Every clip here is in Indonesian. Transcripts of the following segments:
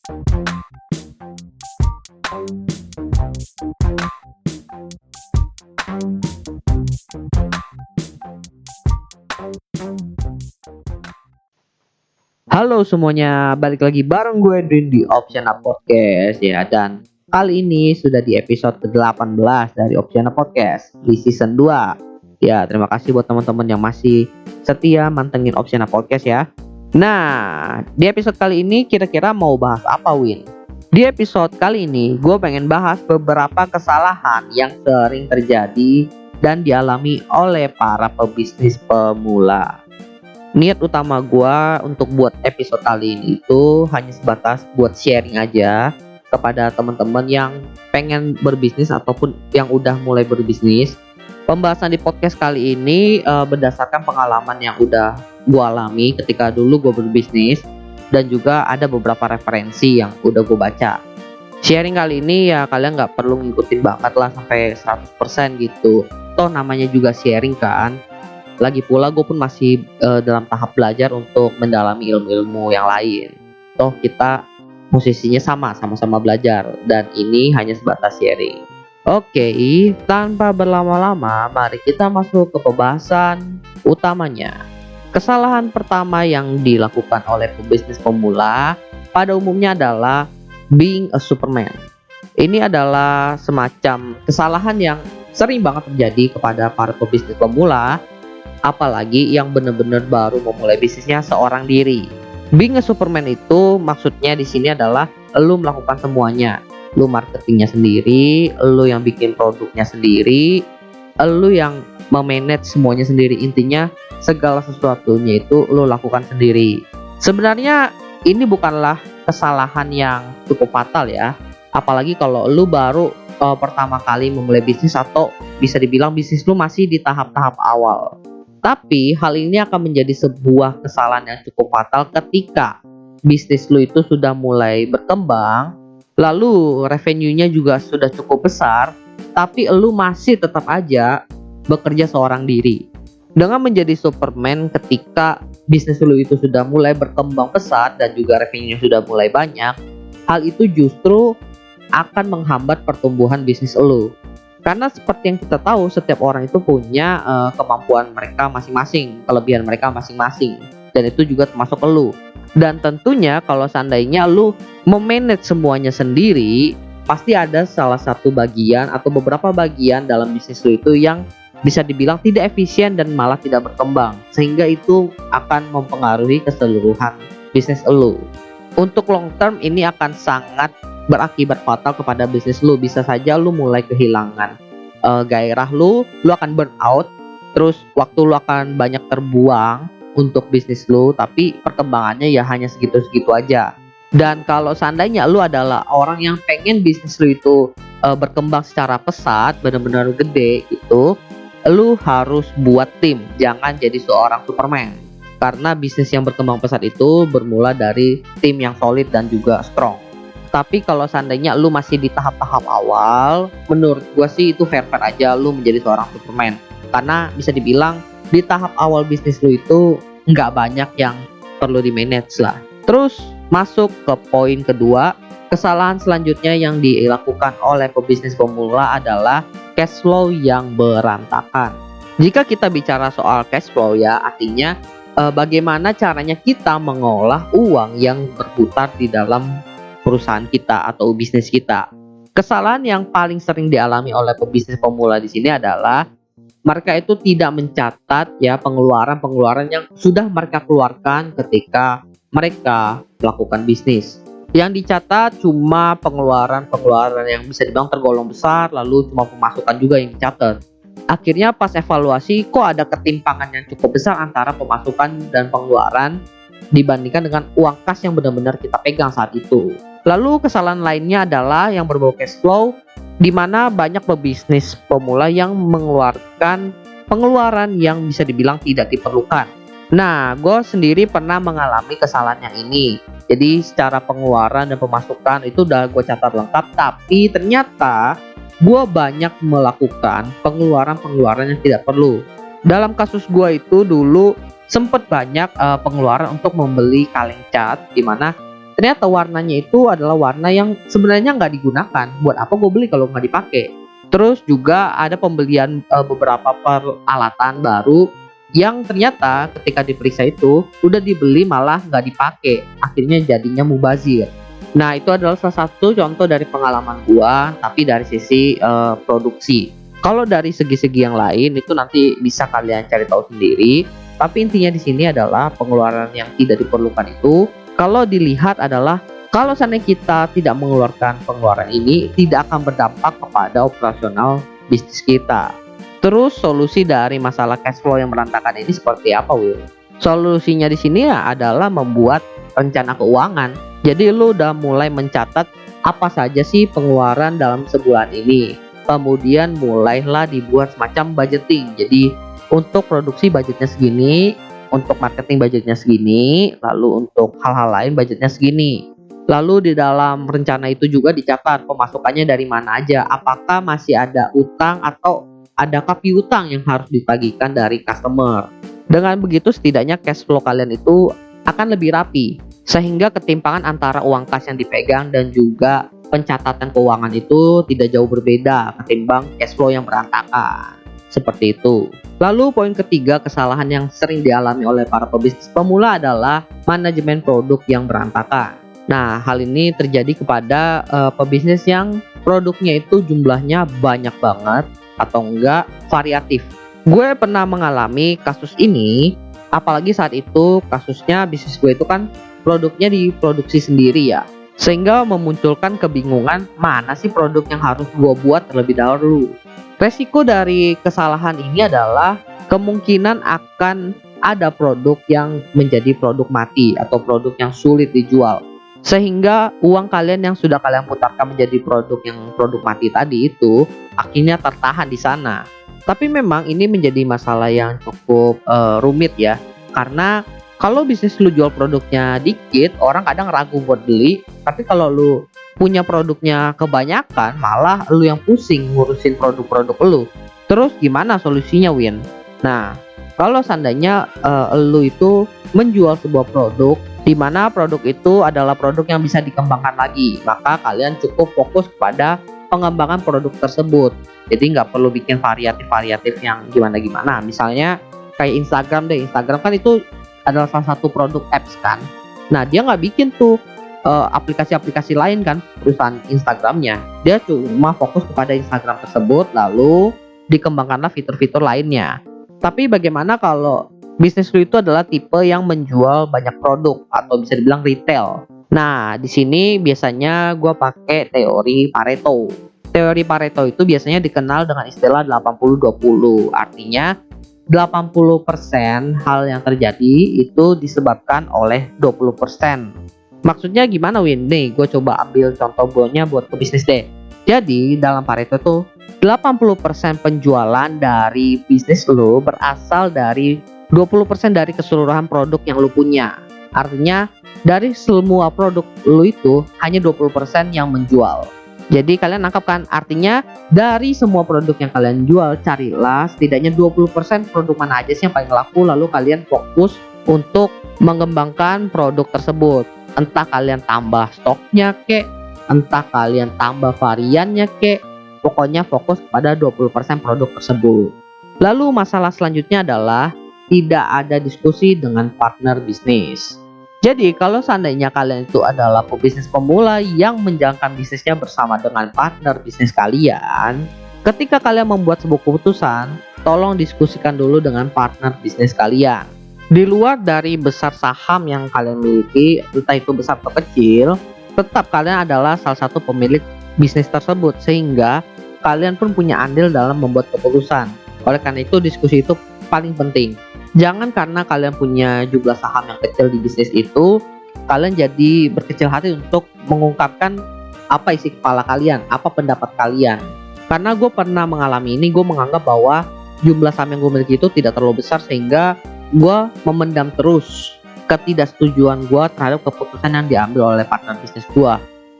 Halo semuanya, balik lagi bareng gue Edwin di Opsiana Podcast ya. Dan kali ini sudah di episode ke-18 dari Opsiana Podcast di season 2. Ya, terima kasih buat teman-teman yang masih setia mantengin Opsiana Podcast ya. Nah, di episode kali ini kira-kira mau bahas apa, Win? Di episode kali ini gue pengen bahas beberapa kesalahan yang sering terjadi dan dialami oleh para pebisnis pemula. Niat utama gua untuk buat episode kali ini itu hanya sebatas buat sharing aja kepada teman-teman yang pengen berbisnis ataupun yang udah mulai berbisnis. Pembahasan di podcast kali ini berdasarkan pengalaman yang udah gua alami ketika dulu gua berbisnis, dan juga ada beberapa referensi yang udah gua baca. Sharing kali ini ya kalian nggak perlu ngikutin banget lah sampai 100% gitu. Toh namanya juga sharing kan. Lagi pula gue pun masih dalam tahap belajar untuk mendalami ilmu-ilmu yang lain. Toh kita posisinya sama-sama belajar, dan ini hanya sebatas sharing. Oke, tanpa berlama-lama mari kita masuk ke pembahasan utamanya. Kesalahan pertama yang dilakukan oleh pebisnis pemula pada umumnya adalah being a superman. Ini adalah semacam kesalahan yang sering banget terjadi kepada para pebisnis pemula, apalagi yang benar-benar baru memulai bisnisnya seorang diri. Being a Superman itu maksudnya di sini adalah lu melakukan semuanya. Lu marketingnya sendiri, lu yang bikin produknya sendiri, lu yang memanage semuanya sendiri. Intinya segala sesuatunya itu lu lakukan sendiri. Sebenarnya ini bukanlah kesalahan yang cukup fatal ya. Apalagi kalau lu baru pertama kali memulai bisnis, atau bisa dibilang bisnis lu masih di tahap-tahap awal. Tapi hal ini akan menjadi sebuah kesalahan yang cukup fatal ketika bisnis lu itu sudah mulai berkembang, lalu revenue-nya juga sudah cukup besar, tapi lu masih tetap aja bekerja seorang diri. Dengan menjadi Superman ketika bisnis lu itu sudah mulai berkembang pesat dan juga revenue-nya sudah mulai banyak, hal itu justru akan menghambat pertumbuhan bisnis lu. Karena seperti yang kita tahu, setiap orang itu punya kemampuan mereka masing-masing, kelebihan mereka masing-masing, dan itu juga termasuk lu. Dan tentunya kalau seandainya lu memanage semuanya sendiri, pasti ada salah satu bagian atau beberapa bagian dalam bisnis lu itu yang bisa dibilang tidak efisien dan malah tidak berkembang, sehingga itu akan mempengaruhi keseluruhan bisnis lu. Untuk long term ini akan sangat berakibat fatal kepada bisnis lu. Bisa saja lu mulai kehilangan gairah lu akan burn out, terus waktu lu akan banyak terbuang untuk bisnis lu, tapi perkembangannya ya hanya segitu-segitu aja. Dan kalau seandainya lu adalah orang yang pengen bisnis lu itu berkembang secara pesat, benar-benar gede gitu, lu harus buat tim, jangan jadi seorang Superman. Karena bisnis yang berkembang pesat itu bermula dari tim yang solid dan juga strong. Tapi kalau seandainya lu masih di tahap-tahap awal, menurut gua sih itu fair-fair aja lu menjadi seorang Superman. Karena bisa dibilang di tahap awal bisnis lu itu nggak banyak yang perlu di-manage lah. Terus masuk ke poin kedua, kesalahan selanjutnya yang dilakukan oleh pebisnis pemula adalah cash flow yang berantakan. Jika kita bicara soal cash flow ya, artinya bagaimana caranya kita mengolah uang yang berputar di dalam perusahaan kita atau bisnis kita. Kesalahan yang paling sering dialami oleh pebisnis pemula di sini adalah mereka itu tidak mencatat ya pengeluaran yang sudah mereka keluarkan ketika mereka melakukan bisnis. Yang dicatat cuma pengeluaran yang bisa dibilang tergolong besar, lalu cuma pemasukan juga yang dicatat. Akhirnya pas evaluasi kok ada ketimpangan yang cukup besar antara pemasukan dan pengeluaran dibandingkan dengan uang kas yang benar-benar kita pegang saat itu. Lalu kesalahan lainnya adalah yang berbau cash flow, di mana banyak pebisnis pemula yang mengeluarkan pengeluaran yang bisa dibilang tidak diperlukan. Nah, gue sendiri pernah mengalami kesalahan yang ini. Jadi secara pengeluaran dan pemasukan itu udah gue catat lengkap, tapi ternyata gue banyak melakukan pengeluaran yang tidak perlu. Dalam kasus gue itu dulu sempat banyak pengeluaran untuk membeli kaleng cat, di mana ternyata warnanya itu adalah warna yang sebenarnya nggak digunakan. Buat apa gue beli kalau nggak dipakai? Terus juga ada pembelian beberapa peralatan baru yang ternyata ketika diperiksa itu udah dibeli malah nggak dipakai, akhirnya jadinya mubazir. Nah, itu adalah salah satu contoh dari pengalaman gua, tapi dari sisi produksi. Kalau dari segi-segi yang lain itu nanti bisa kalian cari tahu sendiri. Tapi intinya di sini adalah pengeluaran yang tidak diperlukan itu kalau dilihat adalah kalau seandainya kita tidak mengeluarkan pengeluaran ini tidak akan berdampak kepada operasional bisnis kita. Terus solusi dari masalah cash flow yang berantakan ini seperti apa, Will? Solusinya di sini ya adalah membuat rencana keuangan. Jadi lu udah mulai mencatat apa saja sih pengeluaran dalam sebulan ini. Kemudian mulailah dibuat semacam budgeting. Jadi untuk produksi budgetnya segini, untuk marketing budgetnya segini, lalu untuk hal-hal lain budgetnya segini. Lalu di dalam rencana itu juga dicatat pemasukannya dari mana aja. Apakah masih ada utang atau adakah piutang yang harus ditagihkan dari customer. Dengan begitu setidaknya cash flow kalian itu akan lebih rapi, sehingga ketimpangan antara uang kas yang dipegang dan juga pencatatan keuangan itu tidak jauh berbeda ketimbang cash flow yang berantakan. Seperti itu. Lalu poin ketiga kesalahan yang sering dialami oleh para pebisnis pemula adalah manajemen produk yang berantakan. Nah, hal ini terjadi kepada pebisnis yang produknya itu jumlahnya banyak banget atau enggak variatif. Gue pernah mengalami kasus ini, apalagi saat itu kasusnya bisnis gue itu kan produknya diproduksi sendiri ya, sehingga memunculkan kebingungan mana sih produk yang harus gue buat terlebih dahulu. Resiko dari kesalahan ini adalah kemungkinan akan ada produk yang menjadi produk mati atau produk yang sulit dijual, sehingga uang kalian yang sudah kalian putarkan menjadi produk mati tadi itu akhirnya tertahan di sana. Tapi memang ini menjadi masalah yang cukup rumit ya, karena kalau bisnis lu jual produknya dikit, orang kadang ragu buat beli. Tapi kalau lu punya produknya kebanyakan, malah lu yang pusing ngurusin produk-produk lu. Terus gimana solusinya, Win? Nah, kalau seandainya lu itu menjual sebuah produk di mana produk itu adalah produk yang bisa dikembangkan lagi, maka kalian cukup fokus pada pengembangan produk tersebut. Jadi nggak perlu bikin variatif-variatif yang gimana-gimana. Misalnya kayak Instagram deh, Instagram kan itu adalah salah satu produk apps kan. Nah, dia nggak bikin tuh aplikasi-aplikasi lain kan perusahaan Instagramnya. Dia cuma fokus kepada Instagram tersebut, lalu dikembangkanlah fitur-fitur lainnya. Tapi bagaimana kalau bisnis lu itu adalah tipe yang menjual banyak produk atau bisa dibilang retail? Nah, di sini biasanya gue pakai teori Pareto. Teori Pareto itu biasanya dikenal dengan istilah 80-20. Artinya 80% hal yang terjadi itu disebabkan oleh 20%. Maksudnya gimana, Win? Nih, gue coba ambil contoh buahnya buat pebisnis deh. Jadi, dalam Pareto tuh 80% penjualan dari bisnis lo berasal dari 20% dari keseluruhan produk yang lo punya. Artinya, dari semua produk lo itu hanya 20% yang menjual. Jadi kalian nangkap kan? Artinya dari semua produk yang kalian jual, carilah setidaknya 20% produk mana aja sih yang paling laku, lalu kalian fokus untuk mengembangkan produk tersebut. Entah kalian tambah stoknya kek, entah kalian tambah variannya kek, pokoknya fokus pada 20% produk tersebut. Lalu masalah selanjutnya adalah tidak ada diskusi dengan partner bisnis. Jadi kalau seandainya kalian itu adalah pebisnis pemula yang menjalankan bisnisnya bersama dengan partner bisnis kalian, ketika kalian membuat sebuah keputusan, tolong diskusikan dulu dengan partner bisnis kalian. Di luar dari besar saham yang kalian miliki, entah itu besar atau kecil, tetap kalian adalah salah satu pemilik bisnis tersebut, sehingga kalian pun punya andil dalam membuat keputusan. Oleh karena itu diskusi itu paling penting. Jangan karena kalian punya jumlah saham yang kecil di bisnis itu, kalian jadi berkecil hati untuk mengungkapkan apa isi kepala kalian, apa pendapat kalian. Karena gue pernah mengalami ini, gue menganggap bahwa jumlah saham yang gue miliki itu tidak terlalu besar, sehingga gue memendam terus ketidaksetujuan gue terhadap keputusan yang diambil oleh partner bisnis gue.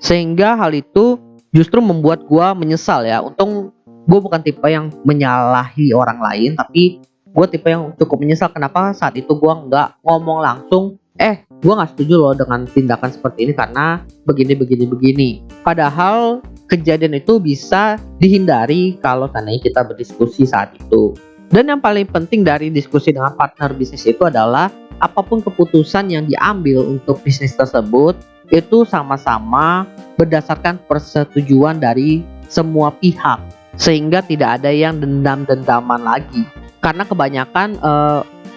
Sehingga hal itu justru membuat gue menyesal ya. Untung gue bukan tipe yang menyalahi orang lain, tapi gue tipe yang cukup menyesal kenapa saat itu gue nggak ngomong langsung, gue nggak setuju loh dengan tindakan seperti ini karena begini. Padahal kejadian itu bisa dihindari kalau seandainya kita berdiskusi saat itu. Dan yang paling penting dari diskusi dengan partner bisnis itu adalah apapun keputusan yang diambil untuk bisnis tersebut itu sama-sama berdasarkan persetujuan dari semua pihak, sehingga tidak ada yang dendam-dendaman lagi. Karena kebanyakan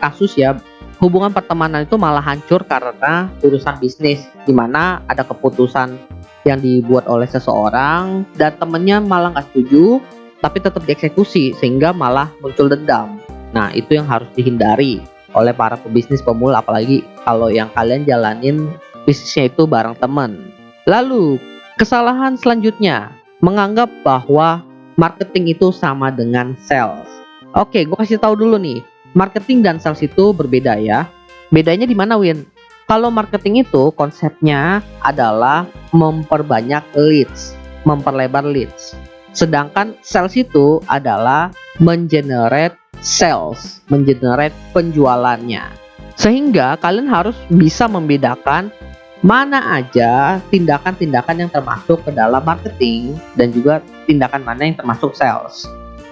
kasus ya, hubungan pertemanan itu malah hancur karena urusan bisnis, dimana ada keputusan yang dibuat oleh seseorang dan temennya malah nggak setuju tapi tetap dieksekusi sehingga malah muncul dendam. Nah, itu yang harus dihindari oleh para pebisnis pemula, apalagi kalau yang kalian jalanin bisnisnya itu bareng teman. Lalu, kesalahan selanjutnya, menganggap bahwa marketing itu sama dengan sales. Oke, gue kasih tahu dulu nih, marketing dan sales itu berbeda ya. Bedanya di mana, Win? Kalau marketing itu konsepnya adalah memperbanyak leads, memperlebar leads. Sedangkan sales itu adalah mengenerate sales, mengenerate penjualannya. Sehingga kalian harus bisa membedakan mana aja tindakan-tindakan yang termasuk ke dalam marketing dan juga tindakan mana yang termasuk sales.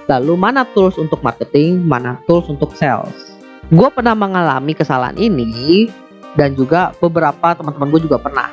Lalu mana tools untuk marketing, mana tools untuk sales. Gue pernah mengalami kesalahan ini dan juga beberapa teman-teman gue juga pernah.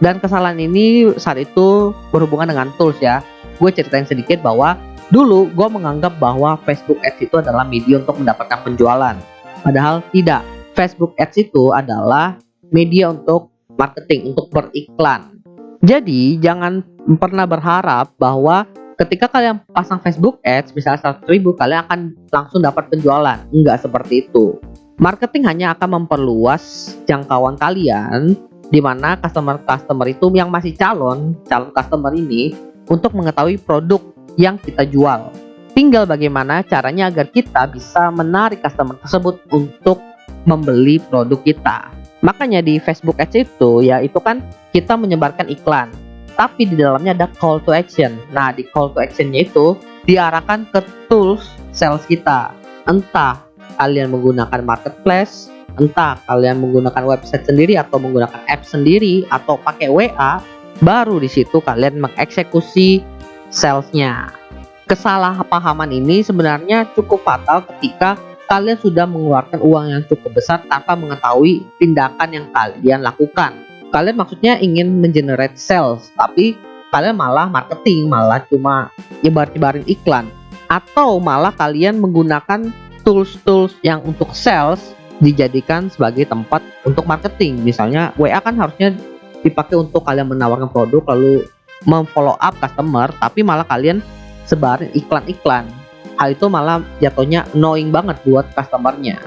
Dan kesalahan ini saat itu berhubungan dengan tools ya. Gue ceritain sedikit bahwa dulu gue menganggap bahwa Facebook Ads itu adalah media untuk mendapatkan penjualan. Padahal tidak. Facebook Ads itu adalah media untuk marketing, untuk beriklan. Jadi jangan pernah berharap bahwa ketika kalian pasang Facebook Ads misalnya 100.000 kalian akan langsung dapat penjualan. Enggak seperti itu. Marketing hanya akan memperluas jangkauan kalian, di mana customer itu yang masih calon customer ini untuk mengetahui produk yang kita jual. Tinggal bagaimana caranya agar kita bisa menarik customer tersebut untuk membeli produk kita. Makanya di Facebook Ads itu ya itu kan kita menyebarkan iklan, tapi di dalamnya ada call to action. Nah, di call to actionnya itu diarahkan ke tools sales kita. Entah kalian menggunakan marketplace, entah kalian menggunakan website sendiri atau menggunakan app sendiri atau pakai WA, baru di situ kalian mengeksekusi salesnya. Kesalahpahaman ini sebenarnya cukup fatal ketika kalian sudah mengeluarkan uang yang cukup besar tanpa mengetahui tindakan yang kalian lakukan. Kalian maksudnya ingin mengenerate sales, tapi kalian malah marketing, malah cuma nyebar-nyebarin iklan. Atau malah kalian menggunakan tools-tools yang untuk sales dijadikan sebagai tempat untuk marketing. Misalnya WA kan harusnya dipakai untuk kalian menawarkan produk lalu memfollow up customer, tapi malah kalian sebarin iklan-iklan. Hal itu malah jatuhnya annoying banget buat customernya.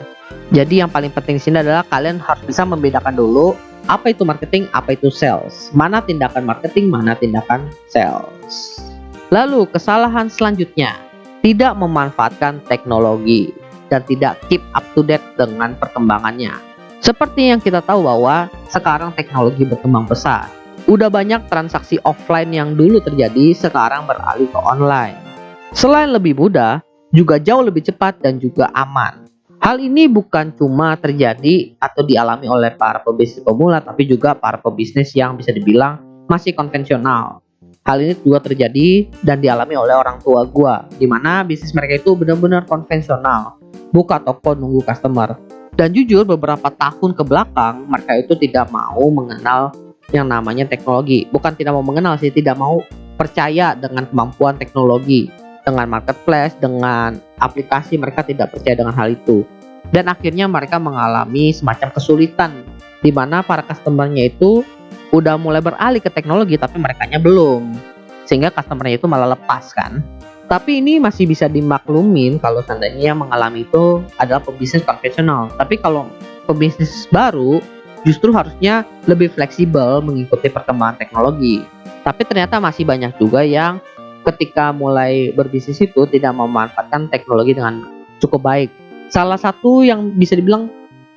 Jadi yang paling penting di sini adalah kalian harus bisa membedakan dulu apa itu marketing, apa itu sales. Mana tindakan marketing, mana tindakan sales. Lalu kesalahan selanjutnya, tidak memanfaatkan teknologi dan tidak keep up to date dengan perkembangannya. Seperti yang kita tahu bahwa sekarang teknologi berkembang pesat. Udah banyak transaksi offline yang dulu terjadi sekarang beralih ke online. Selain lebih mudah, juga jauh lebih cepat dan juga aman. Hal ini bukan cuma terjadi atau dialami oleh para pebisnis pemula, tapi juga para pebisnis yang bisa dibilang masih konvensional. Hal ini juga terjadi dan dialami oleh orang tua gua, di mana bisnis mereka itu benar-benar konvensional, buka toko nunggu customer. Dan jujur beberapa tahun ke belakang mereka itu tidak mau mengenal yang namanya teknologi. Bukan tidak mau mengenal sih, tidak mau percaya dengan kemampuan teknologi. Dengan marketplace, dengan aplikasi mereka tidak percaya dengan hal itu. Dan akhirnya mereka mengalami semacam kesulitan di mana para customernya itu udah mulai beralih ke teknologi tapi merekanya belum. Sehingga customernya itu malah lepas kan. Tapi ini masih bisa dimaklumin kalau seandainya yang mengalami itu adalah pebisnis konvensional. Tapi kalau pebisnis baru justru harusnya lebih fleksibel mengikuti perkembangan teknologi. Tapi ternyata masih banyak juga yang ketika mulai berbisnis itu tidak memanfaatkan teknologi dengan cukup baik. Salah satu yang bisa dibilang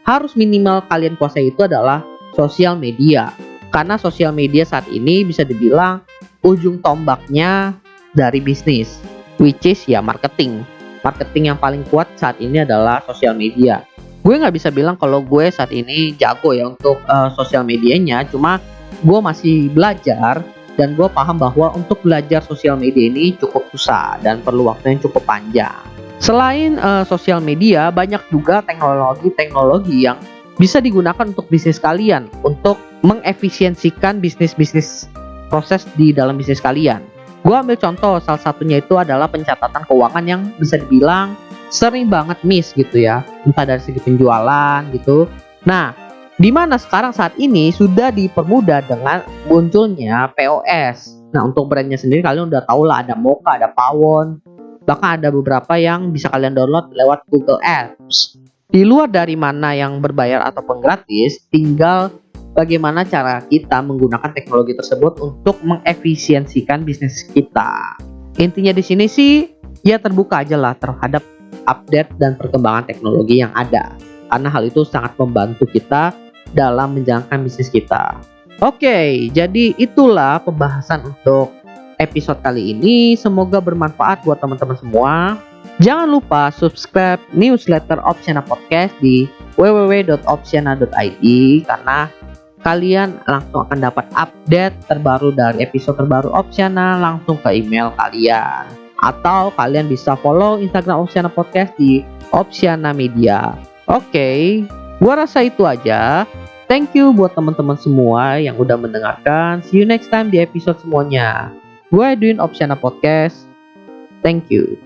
harus minimal kalian kuasai itu adalah sosial media. Karena sosial media saat ini bisa dibilang ujung tombaknya dari bisnis, which is ya marketing. Marketing yang paling kuat saat ini adalah sosial media. Gue nggak bisa bilang kalau gue saat ini jago ya untuk sosial medianya, cuma gue masih belajar dan gue paham bahwa untuk belajar sosial media ini cukup susah dan perlu waktu yang cukup panjang. Selain sosial media, banyak juga teknologi-teknologi yang bisa digunakan untuk bisnis kalian, untuk mengefisiensikan bisnis-bisnis proses di dalam bisnis kalian. Gue ambil contoh, salah satunya itu adalah pencatatan keuangan yang bisa dibilang sering banget miss gitu ya, entah dari segi penjualan gitu. Nah, di mana sekarang saat ini sudah dipermudah dengan munculnya POS. Nah, untuk brandnya sendiri kalian udah tahu lah, ada Moka, ada Pawon, bahkan ada beberapa yang bisa kalian download lewat Google Apps. Di luar dari mana yang berbayar ataupun gratis, tinggal bagaimana cara kita menggunakan teknologi tersebut untuk mengefisiensikan bisnis kita. Intinya di sini sih, ya terbuka aja lah terhadap update dan perkembangan teknologi yang ada, karena hal itu sangat membantu kita dalam menjalankan bisnis kita. Oke, jadi itulah pembahasan untuk episode kali ini. Semoga bermanfaat buat teman-teman semua. Jangan lupa subscribe newsletter Opsiana Podcast di www.opsiana.id, karena kalian langsung akan dapat update terbaru dari episode terbaru Opsiana langsung ke email kalian. Atau kalian bisa follow Instagram Opsiana Podcast di Opsiana Media. Oke, gua rasa itu aja. Thank you buat teman-teman semua yang udah mendengarkan. See you next time di episode semuanya. Gue Edwin, Opsiana Podcast. Thank you.